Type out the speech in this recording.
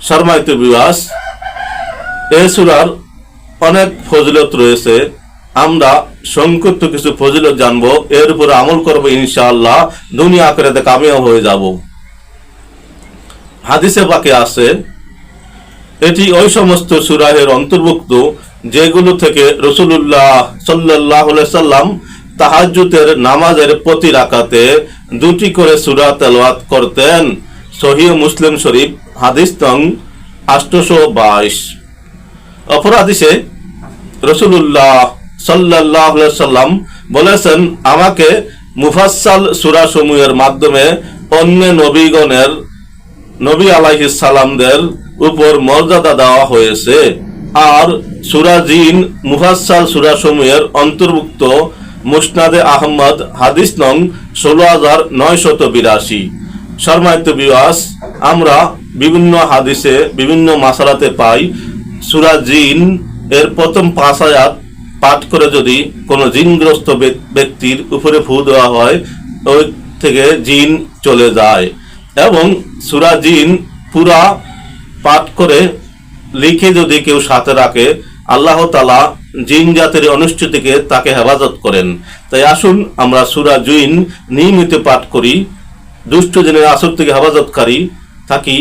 সম্মানিত ভিউয়ার্স, এই সূরার অনেক ফজিলত রয়েছে। আমরা সংক্ষিপ্ত কিছু ফজিলত জানবো, এর উপরে আমল করব, ইনশাআল্লাহ দুনিয়া আখিরাতে কামিয়াব হয়ে যাব। হাদিসে পাকে আছে, এটি ওই সমস্ত সূরাহের অন্তর্ভুক্ত যেগুলো থেকে রাসূলুল্লাহ সাল্লাল্লাহু আলাইহি সাল্লাম তাহাজ্জুদের নামাজের প্রতি রাকাতে 2টি করে সূরা তেলাওয়াত করতেন। সহিহ মুসলিম শরীফ হাদিস নং 822। অপর হাদিসে রাসূলুল্লাহ সাল্লাল্লাহু আলাইহি সাল্লাম বলেছেন, আমাকে মুফাসসাল সূরা সমূহের মাধ্যমে অন্য নবী আলাইহিস সালামদের উপর মর্যাদা দেওয়া হয়েছে। আর সূরা জিন মুফাসসাল সূরা সমূহের অন্তর্ভুক্ত। মুসনাদে আহমদ হাদিস নং 16982। সম্মানিত ভিউয়ার্স, আমরা বিভিন্ন হাদিসে বিভিন্ন মাসালাতে পাই, সূরা জিন এর প্রথম 5 আয়াত পাঠ করে যদি কোনো জিনগ্রস্ত ব্যক্তির উপরে ফু দেওয়া হয়, ওই থেকে জিন চলে যায়। এবং সূরা জিন পুরা পাঠ করে লিখে যদি কেউ সাথে রাখে, আল্লাহ তাআলা জিন জাতির অনিষ্ট থেকে তাকে হেফাজত করেন। তাই আসুন আমরা সূরা জিন নিয়মিত পাঠ করি, দুষ্ট জিনের আসর থেকে হেফাজতকারী থাকি।